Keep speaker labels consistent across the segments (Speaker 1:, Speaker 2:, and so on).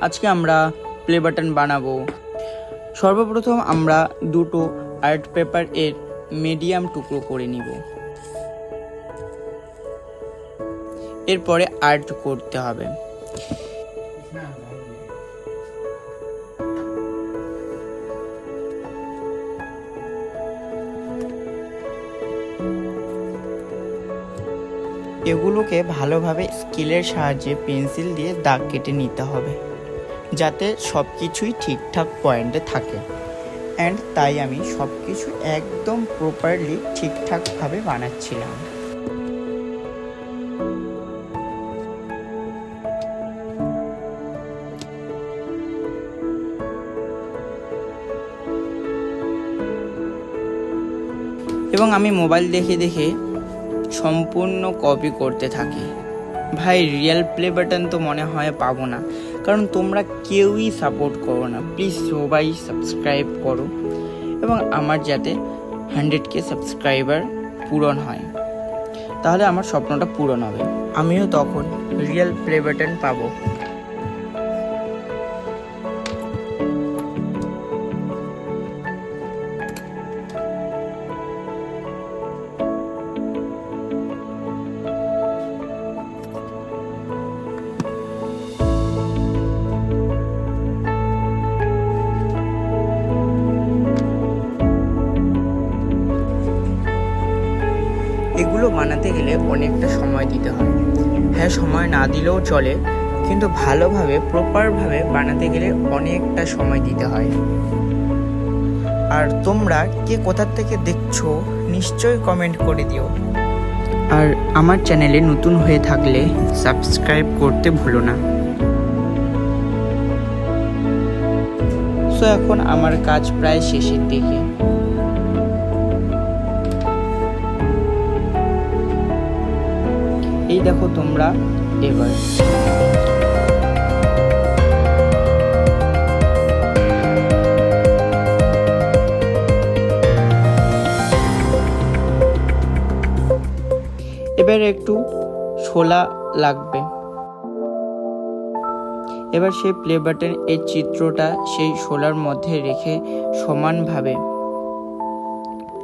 Speaker 1: আজকে আমরা play button বানাবো। সর্বপ্রথম আমরা দুটো আর্ট পেপার এর মিডিয়াম টুকরো করে নিব। এরপরে আর্ট করতে হবে। এগুলোকে ভালোভাবে স্কেলের সাহায্যে পেন্সিল দিয়ে দাগ কেটে নিতে হবে, যাতে সব কিছুই ঠিকঠাক পয়েন্টে থাকে। অ্যান্ড তাই আমি সব কিছু একদম প্রপারলি ঠিকঠাকভাবে বানাচ্ছিলাম। এবং আমি মোবাইল দেখে দেখে সম্পূর্ণ কপি করতে থাকি। ভাই রিয়েল প্লে বাটন তো মনে হয় পাবো না, কারণ তোমরা কেউই সাপোর্ট করো না। প্লিজ সবাই সাবস্ক্রাইব করো এবং আমার যাতে 100K সাবস্ক্রাইবার পূরণ হয়, তাহলে আমার স্বপ্নটা পূরণ হবে। আমিও তখন রিয়েল প্লে বাটন পাবো। এগুলো বানাতে গেলে অনেকটা সময় দিতে হয়। হ্যাঁ, সময় না দিলেও চলে, কিন্তু ভালোভাবে প্রপারভাবে বানাতে গেলে অনেকটা সময় দিতে হয়। আর তোমরা কে কোথা থেকে দেখছো নিশ্চয়ই কমেন্ট করে দিও। আর আমার চ্যানেলে নতুন হয়ে থাকলে সাবস্ক্রাইব করতে ভুলো না। সো এখন আমার কাজ প্রায় শেষের দিকে। এই দেখো তোমরা এবার একটু শোলা লাগবে। এবার সেই প্লে বাটন এর চিত্রটা সেই শোলার মধ্যে রেখে সমানভাবে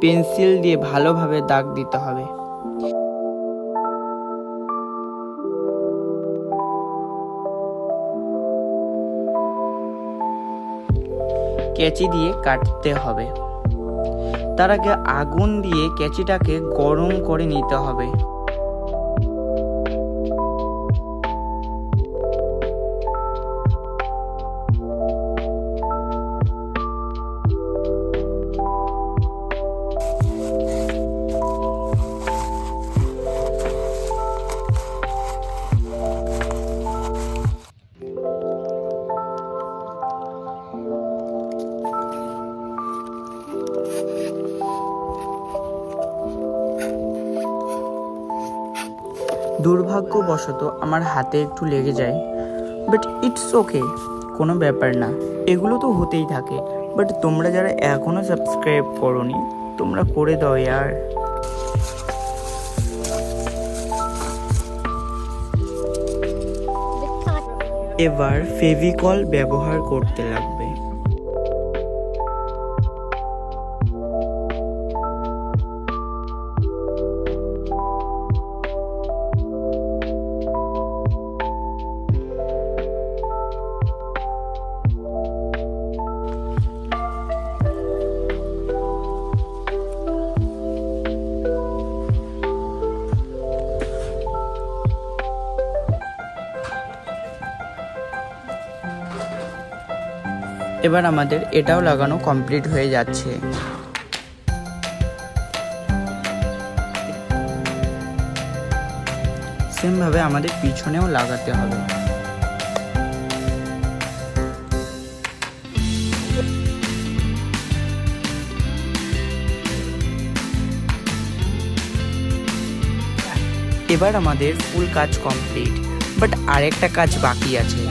Speaker 1: পেন্সিল দিয়ে ভালোভাবে দাগ দিতে হবে। কেচি দিয়ে কাটতে হবে। তার আগে আগুন দিয়ে কেচিটাকে গরম করে নিতে হবে। দুর্ভাগ্যবশত আমার হাতে একটু লেগে যায়, বাট ইটস ওকে, কোনো ব্যাপার না। এগুলো তো হতেই থাকে। বাট তোমরা যারা এখনো সাবস্ক্রাইব করোনি, তোমরা করে দাও ইয়ার। এবার ফেভিকল ব্যবহার করতে লাগবে। এবার আমাদের এটাও লাগানো কমপ্লিট হয়ে যাচ্ছে। সেম ভাবে আমাদের পিছনেও লাগাতে হবে। এবার আমাদের ফুল কাজ কমপ্লিট, বাট আরেকটা কাজ বাকি আছে।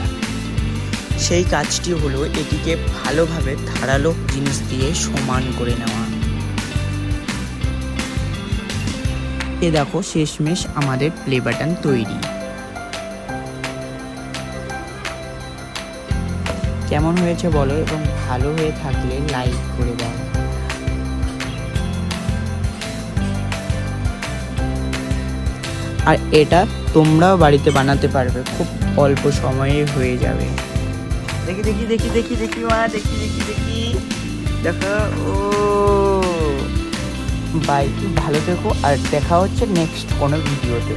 Speaker 1: সেই কাজটি হলো এটিকে ভালোভাবে ধারালো জিনিস দিয়ে সমান করে নেওয়া। এ দেখো শেষমেশ আমাদের প্লে বাটন তৈরি। কেমন হয়েছে বলো, এবং ভালো হয়ে থাকলে লাইক করে দাও। আর এটা তোমরাও বাড়িতে বানাতে পারবে, খুব অল্প সময়ে হয়ে যাবে। দেখি দেখি দেখি দেখি দেখি মা, দেখি দেখি দেখি, দেখো। ও বাই, ভালো থেকো, আর দেখা হচ্ছে নেক্সট কোনো ভিডিওতে।